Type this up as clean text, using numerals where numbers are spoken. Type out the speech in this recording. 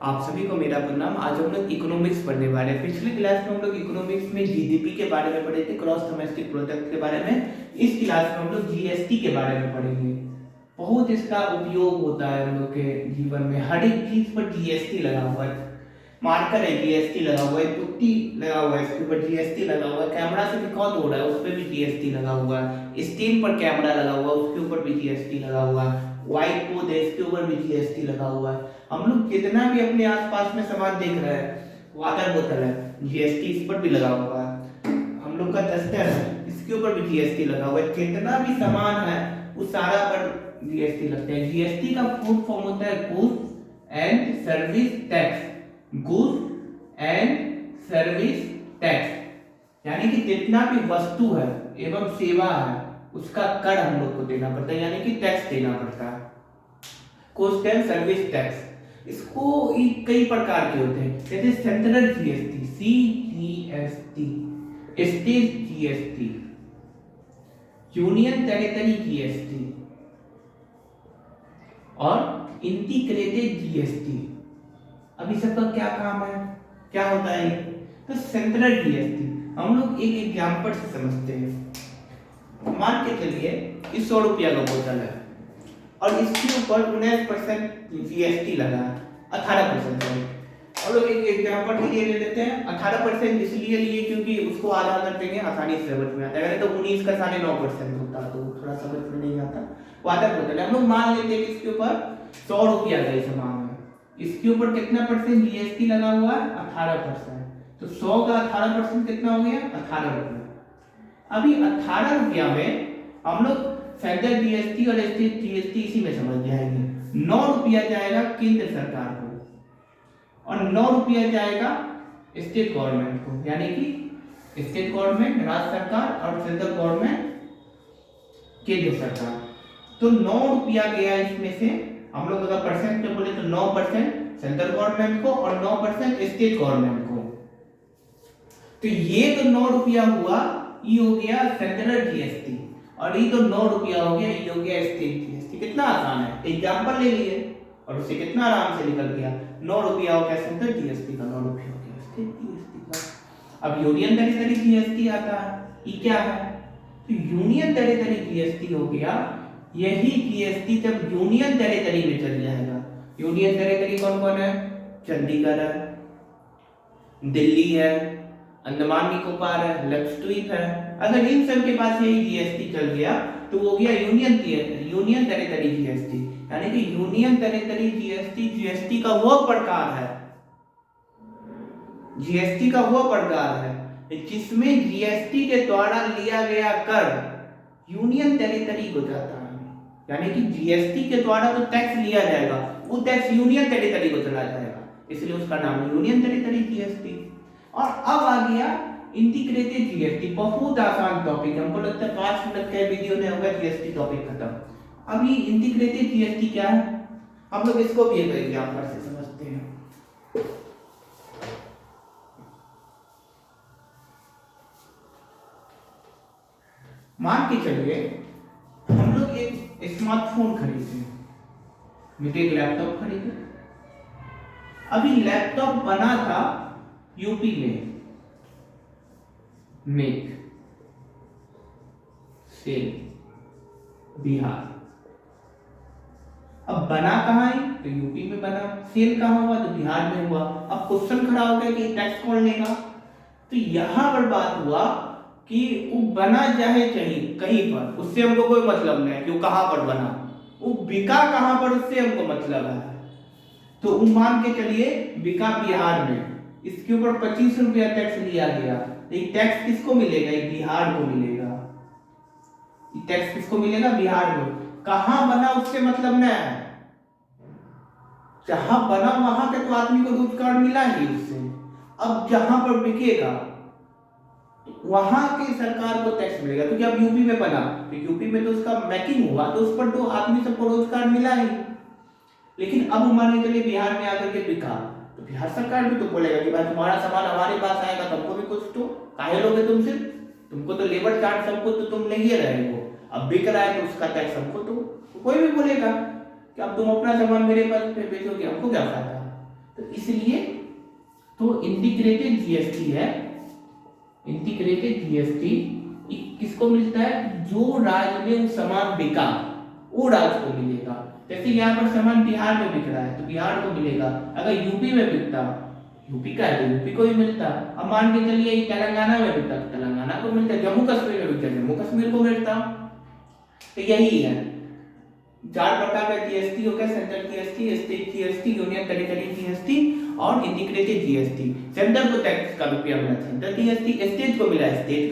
आप सभी को मेरा प्रणाम। आज हम लोग इकोनॉमिक्स पढ़ने वाले हैं। पिछले क्लास में हम लोग इकोनॉमिक्स में जीडीपी के बारे में पढ़े थे, ग्रॉस डोमेस्टिक प्रोडक्ट के बारे में। इस क्लास में हम लोग जीएसटी के बारे में पढ़ेंगे। बहुत इसका उपयोग होता है हम लोग के जीवन में। हर एक चीज पर जीएसटी लगा हुआ है। मार्कर है, जीएसटी लगा हुआ है। पुट्टी लगा हुआ है, इसके ऊपर जीएसटी लगा हुआ है। कैमरा से रिकॉर्ड हो रहा है, उस पर भी जीएसटी लगा हुआ है। स्क्रीन पर कैमरा लगा हुआ है, उसके ऊपर भी जीएसटी लगा हुआ है। व्हाइट बोर्ड है, इसके ऊपर भी जीएसटी लगा हुआ है। हम लोग जितना भी अपने आसपास में सामान देख रहे हैं, वाटर बोतल है, जीएसटी इस पर भी लगा हुआ है। हम लोग का दस्तर है, इसके ऊपर भी जीएसटी लगा हुआ है। जितना भी सामान है उस सारा पर जीएसटी लगता है। जीएसटी का फुल फॉर्म होता है goods and service tax. Goods and service tax यानी कि जितना भी वस्तु है एवं सेवा है उसका कर हम लोग को देना पड़ता है, यानी कि टैक्स देना पड़ता है। गुड्स एंड सर्विस टैक्स, इसको कई प्रकार के होते हैं, जैसे central GST, CGST, state GST, union territory GST और इंटीग्रेटेड जीएसटी। अभी सबका क्या काम है, क्या होता है? तो सेंट्रल जीएसटी हम लोग एक एग्जांपल से समझते हैं। मान के चलिए कि 100 रुपया का बोतल है और इसके ऊपर 19% जीएसटी लगा है, 18%। और लोग एक एग्जांपल के लिए ले लेते हैं। 18% इसलिए लिए क्योंकि उसको आधा कर देंगे, आसानी से समझ में आता है। तो 19 का 9.5% होता तो थोड़ा समझ में नहीं आता। वाटर बोतल हम लोग मान लेते हैं कि इसके ऊपर 100 रुपया का सामान है, इसके ऊपर कितना परसेंट जीएसटी लगा हुआ है? 18%। तो 100 का 18% कितना हो गया? 18 रुपया। अभी 18 रुपया में हम लोग सेंट्रल जीएसटी और स्टेट जीएसटी इसी में समझ जाएंगे। 9 रुपया जाएगा केंद्र सरकार को और 9 रुपया जाएगा स्टेट गवर्नमेंट को, यानी कि स्टेट गवर्नमेंट राज्य सरकार और सेंट्रल गवर्नमेंट केंद्र सरकार। तो 9 रुपया गया इसमें से। हम लोग अगर परसेंट में बोले तो 9% सेंट्रल गवर्नमेंट को और 9% स्टेट गवर्नमेंट को। तो ये तो 9 रुपया हुआ, ये हो गया सेंट्रल जीएसटी, और ये तो 9 रुपया हो गया, ये हो गया स्टेट जीएसटी। कितना आसान है, एग्जांपल ले लिए और उससे कितना आराम से निकल गया। 9 रुपया हो गया सेंट्रल जीएसटी का, 9 रुपया हो गया स्टेट जीएसटी का। अब यूनियन टेरिटरी जीएसटी आता है, ये क्या है? तो यूनियन टेरिटरी जीएसटी हो गया, यही जीएसटी जब यूनियन टेरिटरी में चल जाएगा। यूनियन टेरिटरी कौन कौन है? चंडीगढ़ है, दिल्ली है, अंडमान निकोबार है, लक्षद्वीप है। अगर इन सब के पास यही जीएसटी चल गया तो हो गया यूनियन टेरिटरी जीएसटी। यानी कि यूनियन टेरिटरी जीएसटी जीएसटी का वह प्रकार है, जीएसटी का वह प्रकार है जिसमें जीएसटी के द्वारा लिया गया कर यूनियन टेरिटरी को जाता है। यानी कि जीएसटी के द्वारा तो टैक्स लिया जाएगा, वो टैक्स यूनियन टेरिटरी को चला जाएगा, इसलिए उसका नाम यूनियन टेरिटरी जीएसटी। और अब आ गया इंटीग्रेटेड जीएसटी। बहुत आसान टॉपिक, हमको लगता है 5 मिनट का वीडियो में होगा जीएसटी टॉपिक खत्म। अब ये इंटीग्रेटेड जीएसटी क्या है, हम लोग इसको भी एक एग्जांपल से समझते हैं। मान के चलिए हम लोग एक स्मार्टफोन खरीदे, मुझे एक लैपटॉप खरीदे। अभी लैपटॉप बना था यूपी में, मेक सेल बिहार। अब बना कहाँ है? तो यूपी में बना। सेल कहाँ हुआ? तो बिहार में हुआ। अब क्वेश्चन खड़ा हो गया कि टैक्स कौन लेगा? तो यहां पर बात हुआ कि वो बना चाहे कहीं पर, उससे हमको कोई मतलब नहीं कि वो कहां पर बना, वो बिका कहां पर, उससे हमको मतलब है। तो मान के चलिए बिका बिहार में, इसके ऊपर 25 रुपया टैक्स लिया गया। ये टैक्स किसको मिलेगा? ये बिहार को मिलेगा। ये टैक्स किसको मिलेगा? बिहार को। कहां बना उससे मतलब नहीं है, जहां बना वहां के तो आदमी को रोजगार मिला ही उससे। अब जहां पर बिकेगा वहां की सरकार को टैक्स मिलेगा, क्योंकि अब यूपी में बना तो यूपी में तो उसका मेकिंग हुआ, तो उस पर तो आदमी सबको रोजगार मिला ही। लेकिन अब मान के चलिए बिहार में आकर के बिका, तो बिहार सरकार भी तो बोलेगा कि भाई तुम्हारा सामान हमारे पास आएगा, तुमको भी कुछ तो काहे लोगे तुम, सिर्फ तुमको तो लेबर चार्ज सबको तो तुम ले ही रहे हो। अब बिक रहा है तो उसका टैक्स हमको तो कोई भी बोलेगा कि अब तुम अपना सामान मेरे पास बेचोगे, हमको क्या फायदा। तो इसलिए तो इंटीग्रेटेड जीएसटी है, इंटीग्रेटेड जीएसटी किसको मिलता है, जो राज्य में वो सामान बिका वो राज्य को मिलेगा। जैसे यहाँ पर सामान बिहार में बिक रहा है तो बिहार को मिलेगा, अगर यूपी में बिकता, यूपी का है तो यूपी को ही मिलता, अब मान के चलिए तेलंगाना में बिकता तो तेलंगाना को मिलता, जम्मू कश्मीर में बिकता जम्मू कश्मीर को मिलता। तो यही है, 4 प्रकार का जीएसटी हो गया, central GST, state GST, union territory GST और इंटीग्रेटेड जीएसटी। सेंटर को टैक्स का रुपया मिला सेंट्रल जीएसटी, स्टेट को मिला स्टेट